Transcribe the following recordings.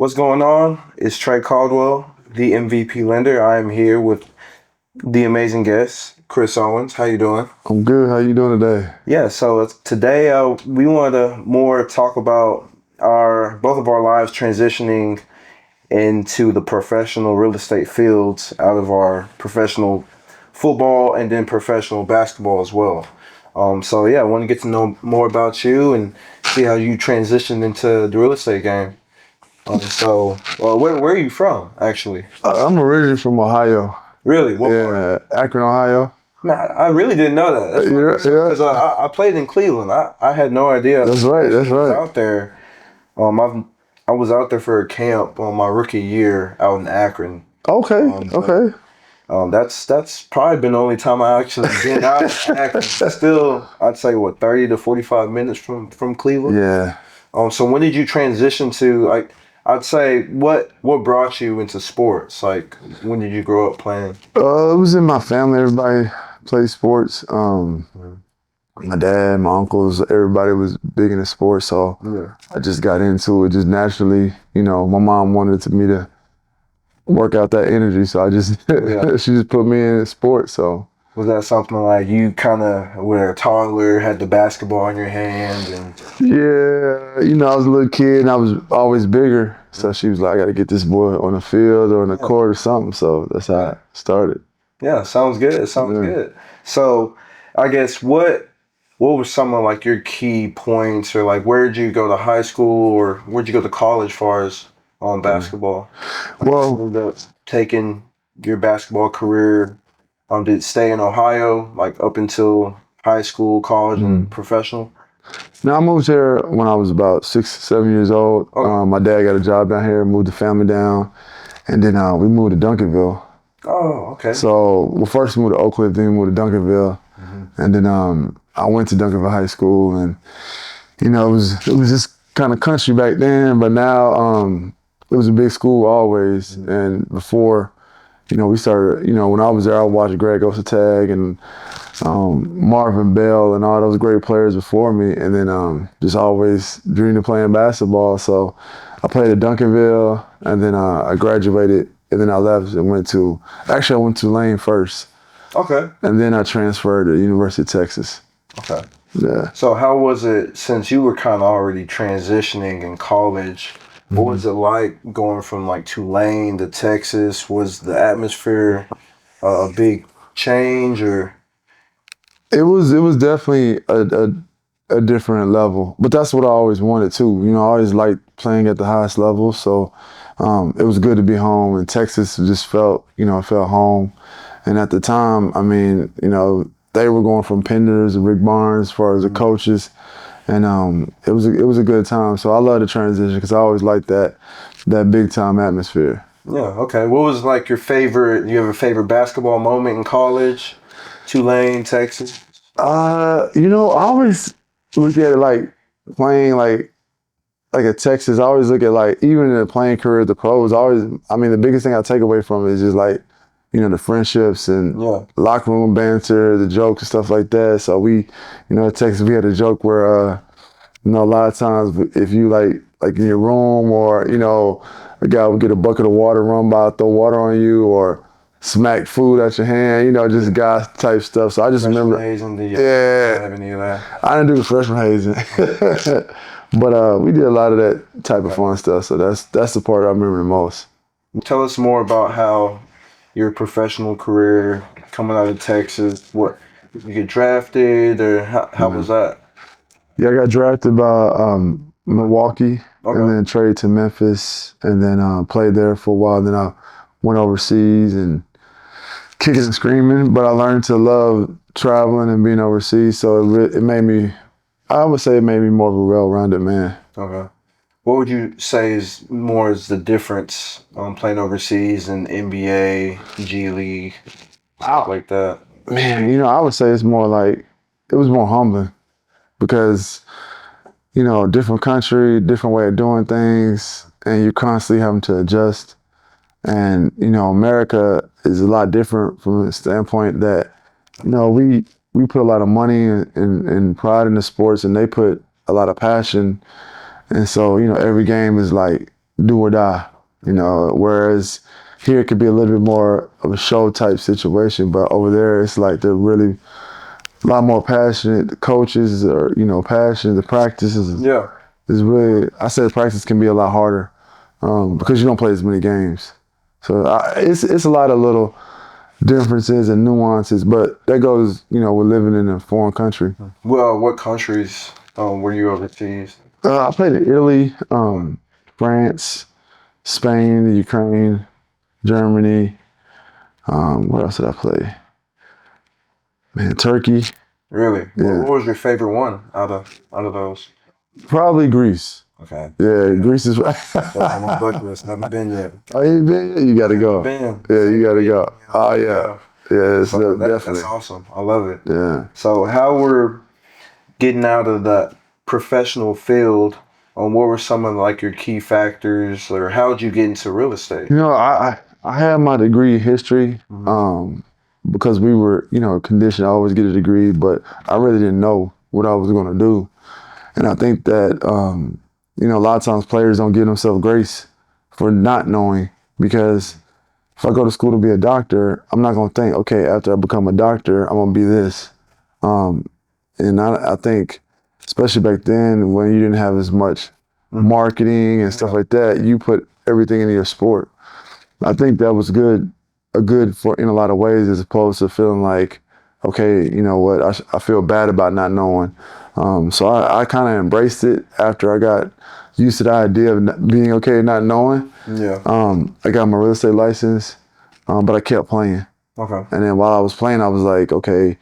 What's going on? It's Trey Caldwell, the MVP lender. I am here with the amazing guest, Chris Owens. How you doing? I'm good. How you doing today? Yeah, so today we want to more talk about our both of our lives transitioning into the professional real estate fields out of our professional football and then professional basketball as well. So yeah, I want to get to know more about you and see how you transitioned into the real estate game. Where are you from, actually? I'm originally from Ohio. Really? What part? Yeah, Akron, Ohio. Man, I really didn't know that. That's Yeah, yeah. because I played in Cleveland. I had no idea That's I right. That's actually was right. out there. I was out there for a camp on my rookie year out in Akron. Okay. But Okay. that's probably been the only time I actually been out in Akron. Still, I'd say what 30 to 45 minutes from Cleveland. Yeah. So when did you transition to like? I'd say what brought you into sports? Like when did you grow up playing? It was in my family. Everybody plays sports. My dad, my uncles, everybody was big into sports, so Yeah. I just got into it just naturally. My mom wanted me to work out that energy, so I just Yeah. she just put me in sports. So Was that something like you kind of were a toddler, had the basketball in your hand, and yeah, I was a little kid and I was always bigger. So she was like, I got to get this boy on the field or on the yeah, court or something. So that's how I started. yeah, sounds good. Sounds Yeah. good. So, I guess what were some of like your key points, or like where did you go to high school, or where'd you go to college, far as on Yeah. basketball? Like, Well, ended up taking your basketball career. Did it stay in Ohio, like up until high school, college, and mm. professional? Now I moved here when I was about 6, 7 years old. Okay. My dad got a job down here, moved the family down, and then we moved to Duncanville. Oh, okay. So first we moved to Oak Cliff, then we moved to Duncanville, Hmm. and then I went to Duncanville High School, and it was just kind of country back then, but now it was a big school always. And before, we started, when I was there, I watched Greg Osatag and Marvin Bell and all those great players before me, and then just always dreamed of playing basketball. So I played at Duncanville, and then I graduated, and then I left and I went to Tulane first, Okay. and then I transferred to University of Texas. Okay. Yeah. So how was it since you were kind of already transitioning in college? What was it like going from like Tulane to Texas? Was the atmosphere a big change or? It was definitely a different level, but that's what I always wanted too. I always liked playing at the highest level, so it was good to be home. And Texas just felt home. And at the time, I mean, they were going from Penders and Rick Barnes as far as the coaches, and it was a good time. So I love the transition because I always liked that big time atmosphere. Yeah, okay. What was like your favorite? You have a favorite basketball moment in college? Tulane, Texas. I always look at it like playing like at Texas. I always look at like even in the playing career, the pros. I mean, the biggest thing I take away from it is just like the friendships and Yeah. locker room banter, the jokes and stuff like that. So at Texas, we had a joke where a lot of times if you like in your room or a guy would get a bucket of water, run by, throw water on you, or smack food out your hand, just guy type stuff. So I just Freshman remember, hazing, did you yeah, have any of that? I didn't do the freshman hazing, but we did a lot of that type of Okay. fun stuff. So that's the part I remember the most. Tell us more about how your professional career coming out of Texas. What did you get drafted, or how was Mhm. that? Yeah, I got drafted by Milwaukee and Okay. then traded to Memphis and then played there for a while. Then I went overseas and kicking and screaming, but I learned to love traveling and being overseas. So it made me, I would say it made me more of a well-rounded man. Okay. What would you say is the difference playing overseas in NBA, G League, stuff Wow. like that? Man, I would say it's more like, it was more humbling because, different country, different way of doing things, and you're constantly having to adjust. And, America is a lot different from the standpoint that, we put a lot of money and pride in the sports, and they put a lot of passion. And so, every game is like do or die, whereas here it could be a little bit more of a show type situation, but over there it's like they're really a lot more passionate. The coaches are, passionate. The practices Yeah. is really, I said practice can be a lot harder because you don't play as many games. So it's a lot of little differences and nuances, but that goes, with living in a foreign country. Well, what countries were you overseas? I played in Italy, France, Spain, Ukraine, Germany. What else did I play? Man, Turkey. Really? Yeah, What was your favorite one out of those? probably Greece. Okay. Yeah, Greece is. That's on my bucket list. Never been yet. Oh, you ain't been yet? You gotta go. Been. Yeah, you gotta go. Oh yeah, yeah, it's So that's definitely. awesome. I love it. Yeah. So how we're getting out of the professional field, what were some of like your key factors, or how did you get into real estate? I had my degree in history because we were, conditioned to always get a degree, but I really didn't know what I was going to do. And I think that, a lot of times players don't give themselves grace for not knowing because if I go to school to be a doctor, I'm not going to think, okay, after I become a doctor, I'm going to be this. And I think, especially back then when you didn't have as much marketing and stuff like that, you put everything into your sport. I think that was good for in a lot of ways, as opposed to feeling like, okay, you know what, I feel bad about not knowing. So I kind of embraced it after I got used to the idea of being okay not knowing. Yeah. I got my real estate license, but I kept playing. Okay. And then while I was playing, I was like, okay,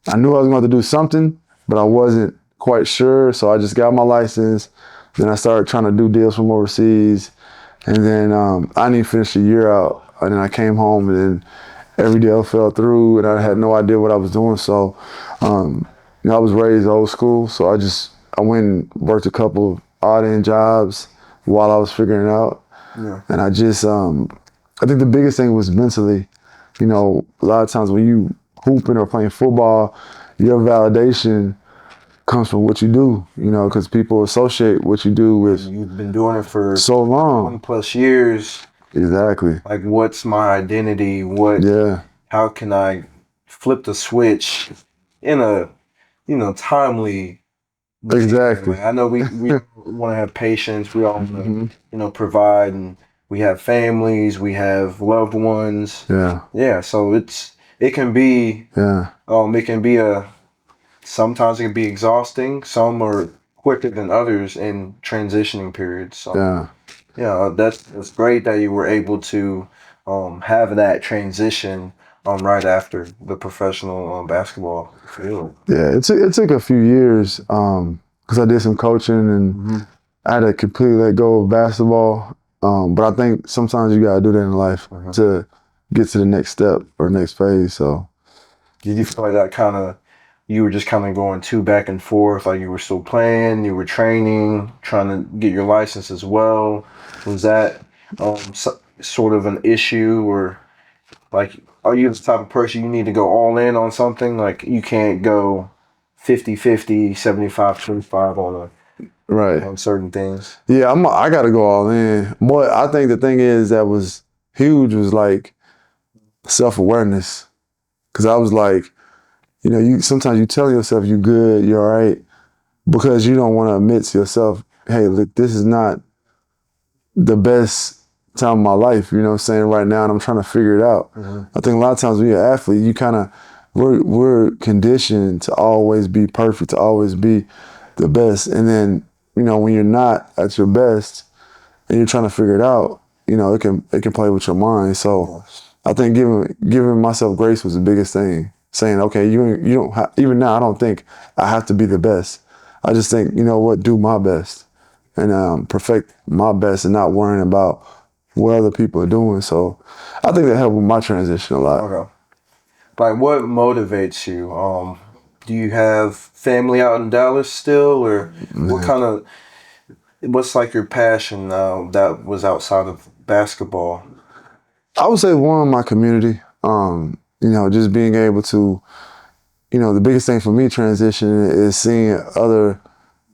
I knew I was going to do something, but I wasn't quite sure. So I just got my license. Then I started trying to do deals from overseas. And then I didn't finish the year out. And then I came home and then every deal fell through and I had no idea what I was doing. So, I was raised old school. So I went and worked a couple of odd end jobs while I was figuring it out. Yeah. And I think the biggest thing was mentally, a lot of times when you hooping or playing football, your validation comes from what you do, because people associate what you do with You've been doing it for so 20 long. plus years. Exactly. Like, what's my identity? Yeah. How can I flip the switch in a, timely manner? Exactly. Like, I know we want to have patience. We all want to, provide, and we have families, we have loved ones. Yeah. Yeah. So it can be, Yeah. it can be sometimes it can be exhausting. Some are quicker than others in transitioning periods. So Yeah. yeah, that's great that you were able to have that transition right after the professional basketball field. Yeah. It took a few years because I did some coaching and I had to completely let go of basketball. But I think sometimes you gotta do that in life to get to the next step or next phase. So Did you feel like that you were just kind of going too back and forth, like you were still playing, you were training, trying to get your license as well? Was that sort of an issue, or like, are you the type of person you need to go all in on something? Like, you can't go 50-50, 75-25 right. on certain things? Yeah, I gotta go all in. But I think the thing is that was huge was like self-awareness. Cause I was like, you sometimes you tell yourself you good, you're all right, because you don't want to admit to yourself, hey, look, this is not the best time of my life, what I'm saying, right now, and I'm trying to figure it out. I think a lot of times when you're an athlete, you kind of, we're conditioned to always be perfect, to always be the best. And then, when you're not at your best and you're trying to figure it out, it can play with your mind. So I think giving myself grace was the biggest thing. Saying, okay, you don't even now, I don't think I have to be the best. I just think, do my best and perfect my best and not worrying about what other people are doing. So I think that helped with my transition a lot. Okay. Like, what motivates you? Do you have family out in Dallas still, or what's like your passion that was outside of basketball? I would say one, my community, just being able to, the biggest thing for me transitioning is seeing other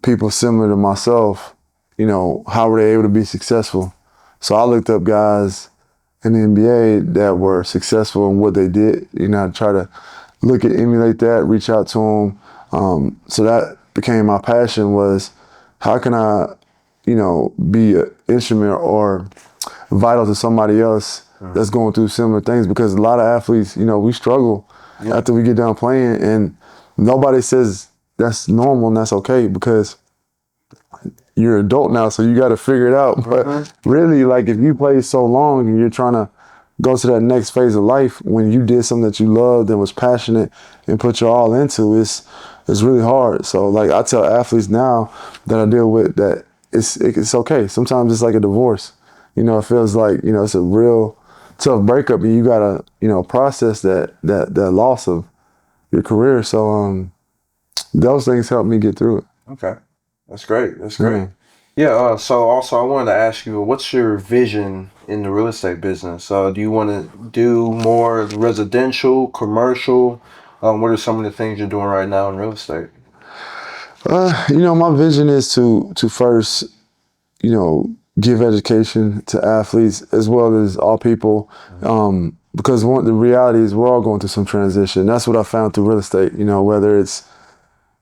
people similar to myself, how were they able to be successful? So I looked up guys in the NBA that were successful in what they did. You know, I try to emulate that, reach out to them. So that became my passion was how can I, be an instrument or vital to somebody else that's going through similar things, because a lot of athletes, we struggle after we get done playing, and nobody says that's normal and that's okay because you're an adult now, so you got to figure it out. But really, like if you play so long and you're trying to go to that next phase of life when you did something that you loved and was passionate and put your all into, it's really hard. So like I tell athletes now that I deal with that it's okay. Sometimes it's like a divorce. It feels like it's a real tough breakup, and you gotta process that loss of your career. So those things help me get through it. Okay. That's great. That's great. Yeah. So also, I wanted to ask you, what's your vision in the real estate business? Do you want to do more residential, commercial? What are some of the things you're doing right now in real estate? My vision is to first, give education to athletes as well as all people, because the reality is we're all going through some transition. That's what I found through real estate. Whether it's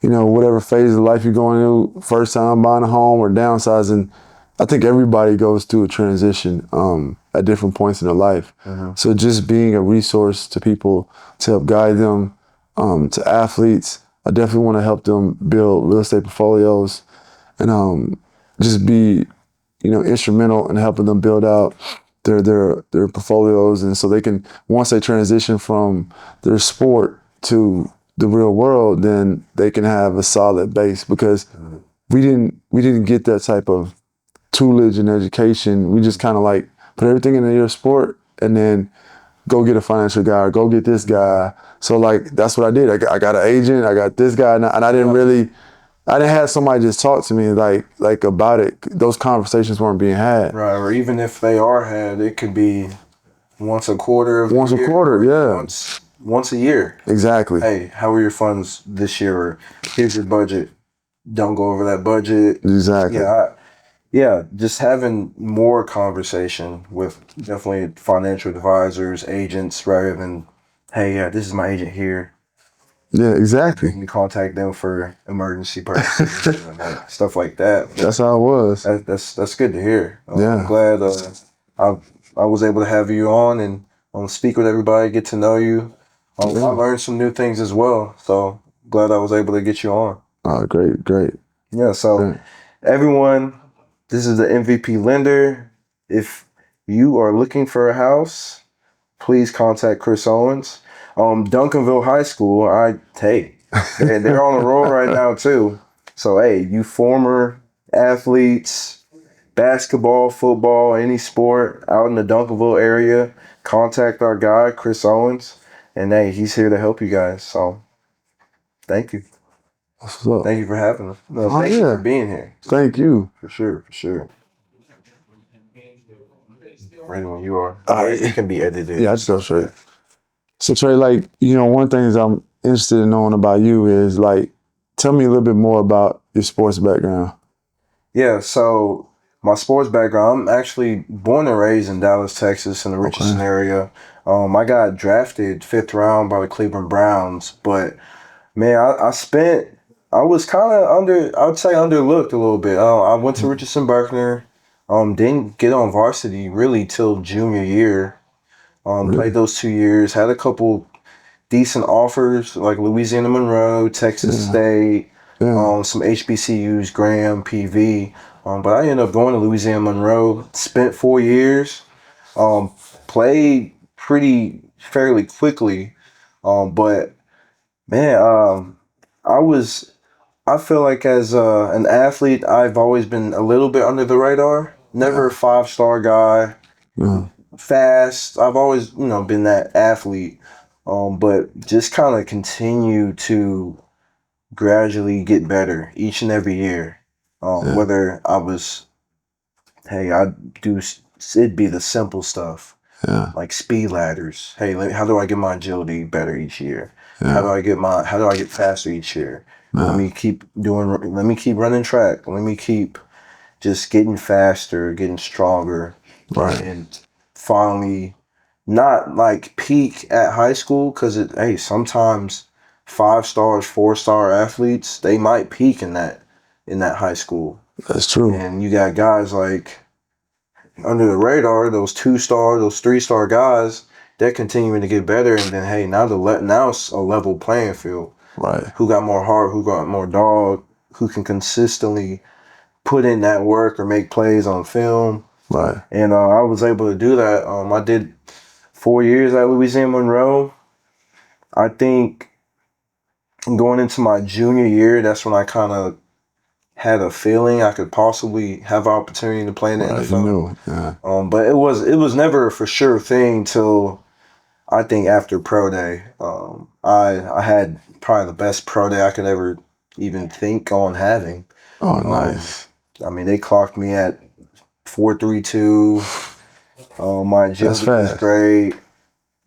whatever phase of life you're going through, first time buying a home or downsizing, I think everybody goes through a transition at different points in their life. So just being a resource to people to help guide them, to athletes, I definitely want to help them build real estate portfolios and just be, instrumental in helping them build out their portfolios, and so they can, once they transition from their sport to the real world, then they can have a solid base, because we didn't get that type of tutelage and education. We just kind of like put everything into your sport and then go get a financial guy or go get this guy. So like that's what I did. I got an agent. I got this guy, and I didn't have somebody just talk to me like about it. Those conversations weren't being had. Right. Or even if they are had, it could be once a quarter of Once the a year, quarter, yeah. Once a year. Exactly. Hey, how are your funds this year? Or here's your budget. Don't go over that budget. Exactly. Yeah, just having more conversation with definitely financial advisors, agents, rather than, hey, yeah, this is my agent here. Yeah, exactly. You can contact them for emergency purposes and stuff like that. That's how it was. That's good to hear. Yeah. I'm glad I I was able to have you on and speak with everybody, get to know you. I learned some new things as well. So glad I was able to get you on. Oh, great. Yeah. So Great. everyone, this is the MVP Lender. If you are looking for a house, please contact Chris Owens. Duncanville High School, they're on a roll right now too. So hey, you former athletes, basketball, football, any sport out in the Duncanville area, contact our guy, Chris Owens. And hey, he's here to help you guys. So thank you. What's up? Thank you for having us. No, thank you for being here. Thank you. For sure. Ready when you are. It can be edited. Yeah, I just go straight. So Trey, like, one thing is I'm interested in knowing about you is like, tell me a little bit more about your sports background. Yeah, so my sports background, I'm actually born and raised in Dallas, Texas, in the Richardson area. I got drafted 5th round by the Cleveland Browns, but man, I was kind of I would say underlooked a little bit. I went to Richardson Berkner, didn't get on varsity really till junior year. Played those 2 years, had a couple decent offers like Louisiana Monroe, Texas State, some HBCUs, Graham, PV. But I ended up going to Louisiana Monroe, spent 4 years, played fairly quickly. But man, I feel like as an athlete, I've always been a little bit under the radar. Never a 5-star guy. Fast. I've always, been that athlete. But just kind of continue to gradually get better each and every year. Whether I was, hey, it'd be the simple stuff. Like speed ladders. Hey, how do I get my agility better each year? How do I get faster each year? Let me keep running track. Let me keep just getting faster, getting stronger. Right. and finally not like peak at high school because hey, sometimes 5 stars, 4-star athletes, they might peak in that high school. That's true. And you got guys like under the radar, those 2-star, those 3-star guys, they're continuing to get better. And then hey, now it's a level playing field. Right. Who got more heart? Who got more dog? Who can consistently put in that work or make plays on film? Right. And I was able to do that. I did 4 years at Louisiana Monroe. I think going into my junior year, that's when I kind of had a feeling I could possibly have an opportunity to play in the Right. You NFL. knew. Yeah. But it was never a for sure thing till I think after pro day. I had probably the best pro day I could ever even think on having. Oh, Um, nice. I mean, they clocked me at 4.32. My That's agility was fast. great.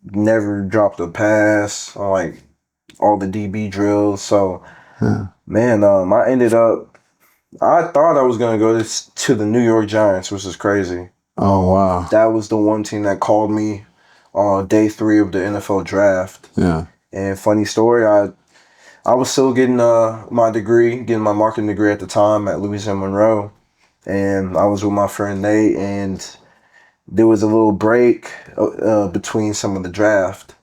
Never dropped a pass on like all the DB drills. So, Yeah. man, I ended up. I thought I was gonna go to the New York Giants, which is crazy. Oh, wow. That was the one team that called me on day 3 of the NFL draft. Yeah. And funny story, I was still getting my degree, getting my marketing degree at the time at Louisiana Monroe, and I was with my friend Nate, and there was a little break between some of the draft.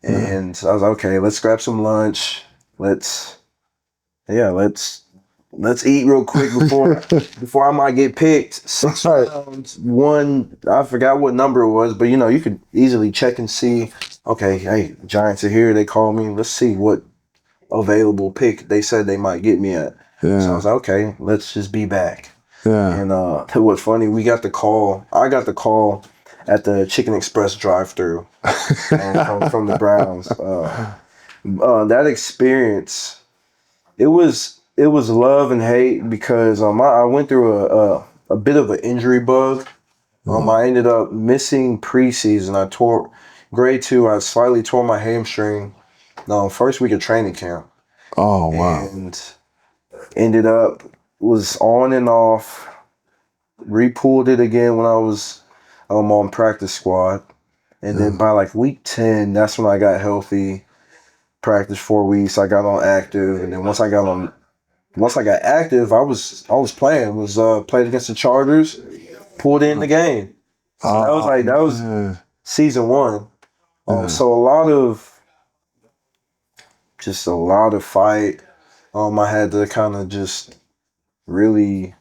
Yeah. And I was like, okay, let's grab some lunch. Let's let's eat real quick before I might get picked. 6 Right. rounds, one, I forgot what number it was, but you could easily check and see, okay, hey, Giants are here, they call me. Let's see what available pick they said they might get me at. So I Yeah. was like, okay, let's just be back. Yeah. And it was funny, I got the call at the Chicken Express drive-through from the Browns. That experience, it was love and hate because I went through a bit of an injury bug. Yeah. I ended up missing preseason. I tore grade 2. I slightly tore my hamstring. First week of training camp, Oh, wow. and ended up was on and off. Repulled it again when I was on practice squad, and then Yeah. by like week 10, that's when I got healthy. Practiced 4 weeks. I got on active, and then once I got active, I was playing. Played against the Chargers, pulled in the game. So Oh, that was man. season 1. Yeah. So a lot of fight. I had to kind of just really,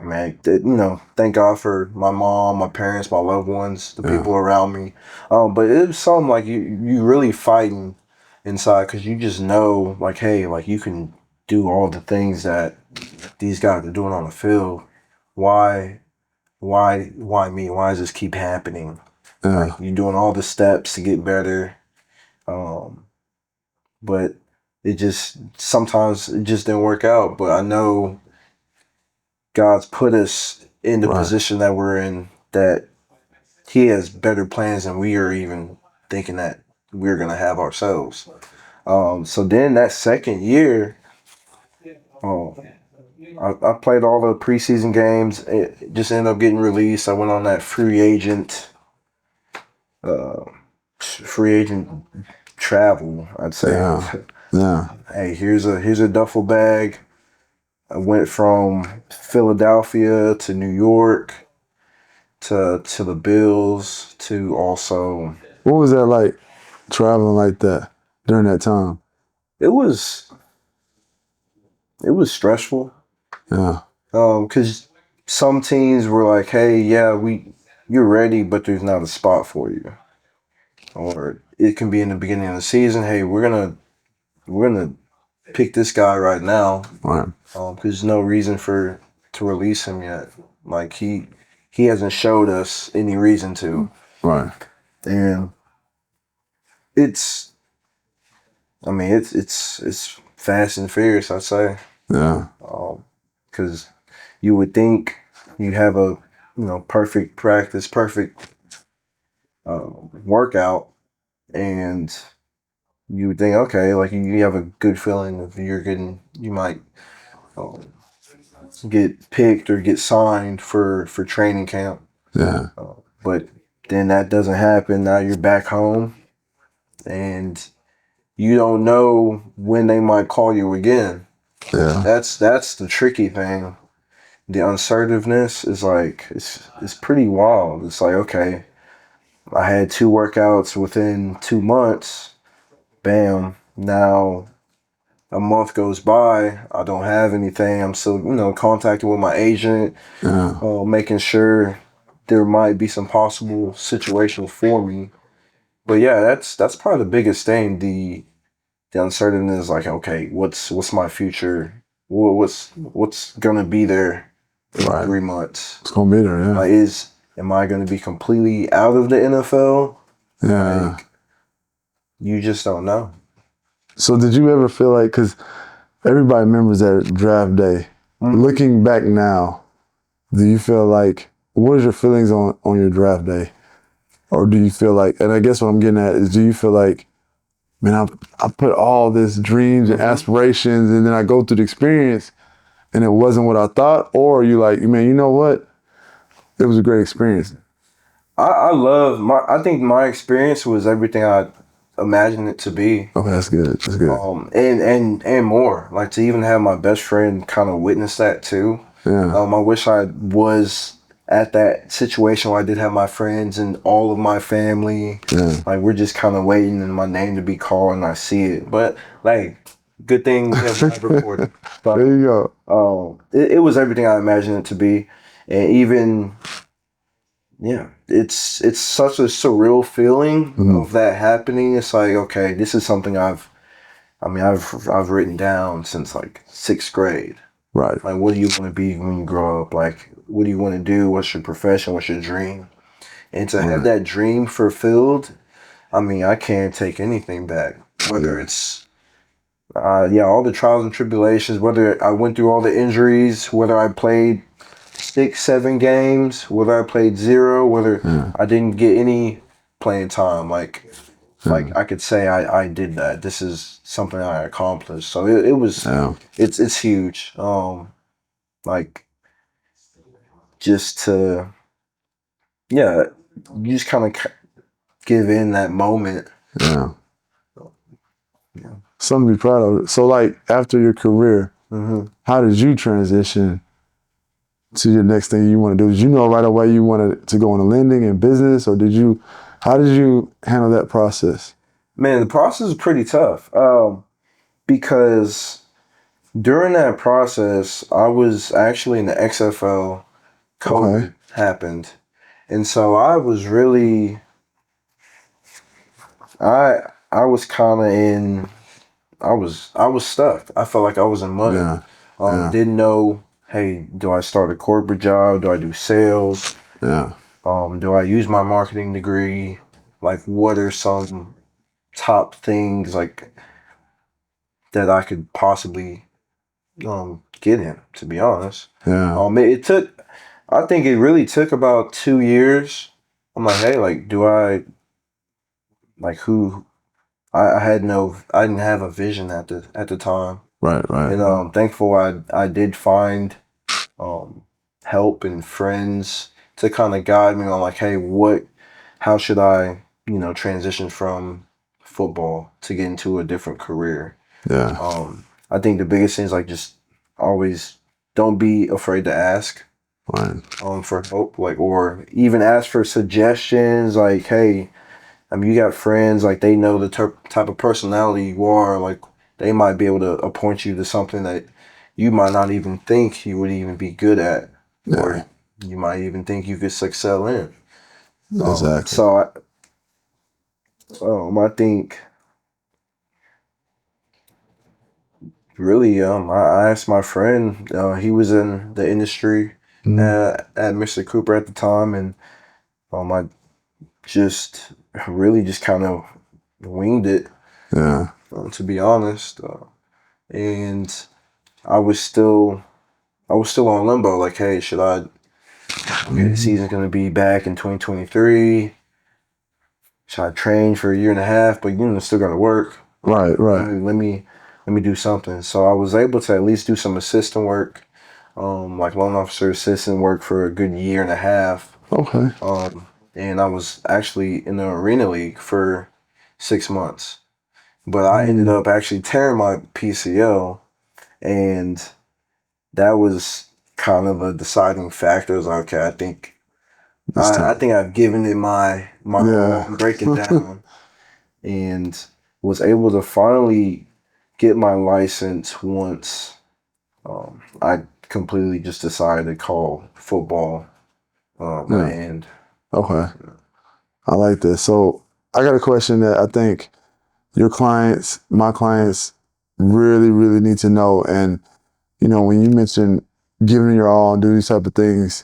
man, thank God for my mom, my parents, my loved ones, the Yeah. people around me. But it was something like you really fighting inside because you just know, like, hey, like you can do all the things that these guys are doing on the field. Why, why me? Why does this keep happening? Like Yeah. you're doing all the steps to get better, um, but sometimes it just didn't work out. But I know God's put us in the Right. position that we're in, that He has better plans than we are even thinking that we're gonna have ourselves. So then that second year, um, I played all the preseason games. It just ended up getting released. I went on that uh, free agent travel, I'd say. Yeah. Yeah. Hey, here's a duffel bag. I went from Philadelphia to New York to the Bills to also. What was that like traveling like that during that time? It was it was stressful. Yeah. Because some teams were like, hey, yeah, you're ready, but there's not a spot for you. Or it can be in the beginning of the season. Hey, we're gonna pick this guy right now. Right. Because there's no reason to release him yet. Like he hasn't showed us any reason to. Right. And it's I mean it's fast and furious, I'd say. Yeah. Because you would think you have a perfect practice, perfect workout, and you would think, okay, like you have a good feeling if you might um, get picked or get signed for training camp. Yeah. But then that doesn't happen. Now you're back home, and you don't know when they might call you again. Yeah. That's the tricky thing. The uncertainty is like it's pretty wild. It's like, okay, I had 2 workouts within 2 months. Bam. Now a month goes by. I don't have anything. I'm still, contacting with my agent, Yeah. making sure there might be some possible situations for me. But yeah, that's probably the biggest thing. The uncertainty is like, okay, what's my future? What's gonna be there in Right. 3 months? It's gonna be there. Yeah. Like, am I gonna be completely out of the NFL? Yeah. Like, you just don't know. So did you ever feel like, because everybody remembers that draft day, looking back now, do you feel like, what is your feelings on your draft day? Or do you feel like, and I guess what I'm getting at is, do you feel like, man, I put all this dreams and aspirations, and then I go through the experience and it wasn't what I thought? Or are you like, man, you know what? It was a great experience. I think my experience was everything I imagined it to be. Okay, that's good. That's good. And more. Like, to even have my best friend kind of witness that too. Yeah. I wish I was at that situation where I did have my friends and all of my family. Yeah. Like, we're just kind of waiting and my name to be called and I see it. But like, good thing we have live recording. There you go. It was everything I imagined it to be, and even, yeah, it's such a surreal feeling of that happening. It's like, okay, this is something I've written down since like 6th grade. Right. Like, what do you want to be when you grow up? Like, what do you want to do? What's your profession? What's your dream? And to have that dream fulfilled, I can't take anything back. Whether it's all the trials and tribulations, whether I went through all the injuries, whether I played 6, 7 games, whether I played zero, whether I didn't get any playing time. Like I could say I did that. This is something I accomplished. So it was it's huge. Like, just to, yeah, you just kind of give in that moment. Yeah. Yeah. Something to be proud of. So, like, after your career, how did you transition to your next thing you want to do? Did you know right away you wanted to go into lending and business, or how did you handle that process? Man, the process is pretty tough. Because during that process, I was actually in the XFL. COVID happened. And so I was really, I was kind of I was stuck. I felt like I was in mud. Didn't know, hey, do I start a corporate job? Do I do sales? Yeah. Do I use my marketing degree? Like, what are some top things like that I could possibly get in, to be honest? Yeah. I think it really took about 2 years. I'm like, hey, like, do I, like, who, I didn't have a vision at the time. Right. Right. And thankful I did find help and friends to kind of guide me on, like, hey, how should I, transition from football to get into a different career. Yeah. I think the biggest thing is, like, just always don't be afraid to ask Right. for help, like, or even ask for suggestions. Like, hey, you got friends, like, they know the type of personality you are. Like, they might be able to point you to something that you might not even think you would even be good at, or you might even think you could excel in. Exactly. So I think really, I asked my friend. He was in the industry at Mr. Cooper at the time, and I just really just kind of winged it. Yeah. To be honest, and I was still on limbo. Like, hey, should I? Okay, the season's gonna be back in 2023. Should I train for a year and a half? But still gotta work. Right. Right. Let me do something. So I was able to at least do some assistant work, like loan officer assistant work for a good year and a half. Okay. And I was actually in the arena league for 6 months. But I ended Mm. up actually tearing my PCL, and that was kind of a deciding factor. It was like, okay, This I time. think I've given it my all Yeah. and break it down, and was able to finally get my license once I completely just decided to call football an Yeah. end. Okay. I like this. So I got a question that I think your clients, my clients, really, really need to know. And when you mention giving your all and do these type of things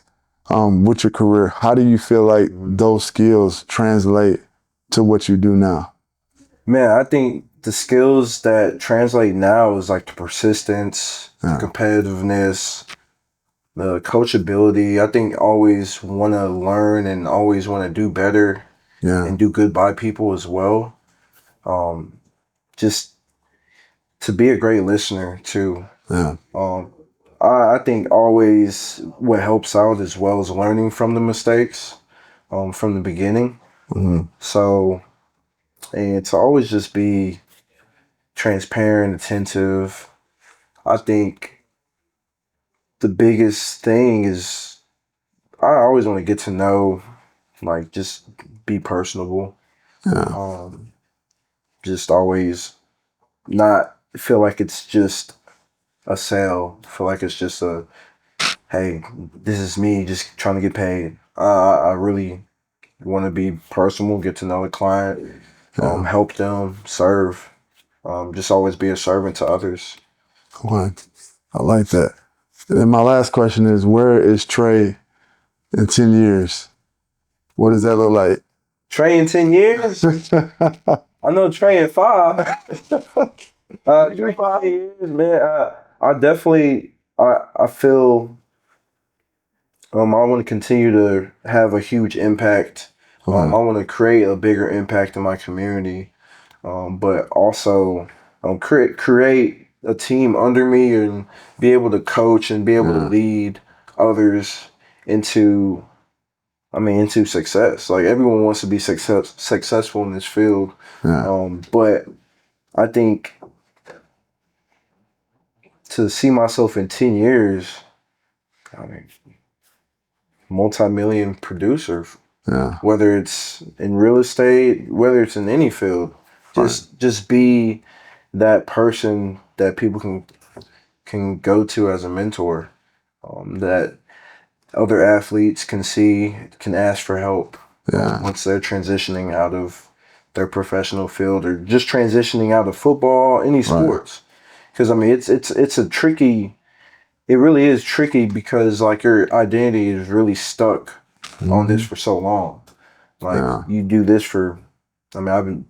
with your career, how do you feel like those skills translate to what you do now? Man, I think the skills that translate now is like the persistence, the Yeah. competitiveness, the coachability. I think always want to learn and always want to do better Yeah. and do good by people as well. Um, just to be a great listener too. Yeah. Um, I think always what helps out as well is learning from the mistakes from the beginning. Hmm. So, and to always just be transparent, attentive. I think the biggest thing is I always want to get to know, like, just be personable. Yeah. Um, just always not feel like it's just a sale. Feel like it's just a, hey, this is me just trying to get paid. I really want to be personal, get to know the client, Yeah. help them, serve, just always be a servant to others. Okay. I like that. And my last question is, where is Trey in 10 years? What does that look like? Trey in 10 years? I know Trey in 5. Trey 5 years, man. I definitely, I feel I want to continue to have a huge impact. I Okay. want to create a bigger impact in my community, but also create a team under me and be able to coach and be able to Yeah. lead others into, into success. Like everyone wants to be successful in this field, Yeah. but I think to see myself in 10 years, I mean, multi-million producer, Yeah. whether it's in real estate, whether it's in any field, Right. just be that person that people can go to as a mentor, that other athletes can see, can ask for help Yeah. once they're transitioning out of their professional field or just transitioning out of football, any Right. sports. Because it's a tricky. It really is tricky because like your identity is really stuck on this Hmm. for so long. Like Yeah. you do this for, I've been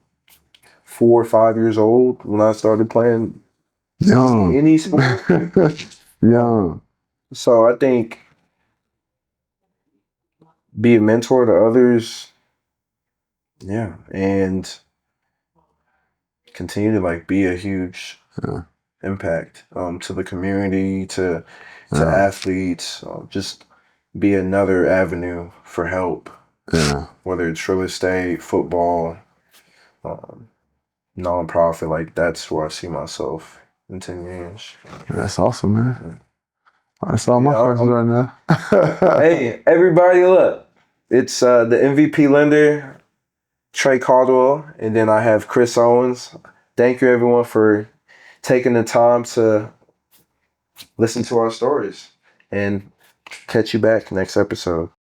4 or 5 years old when I started playing Young. any sport. Young. So I think be a mentor to others, yeah, and continue to like be a huge Yeah. impact to the community, to Yeah. athletes, just be another avenue for help, Yeah. whether it's real estate, football, um, nonprofit. Like that's where I see myself in 10 years. That's awesome, man. That's all my Yeah, questions right now. hey, everybody, look, it's the MVP lender, Trey Caldwell, and then I have Chris Owens. Thank you, everyone, for taking the time to listen to our stories, and catch you back next episode.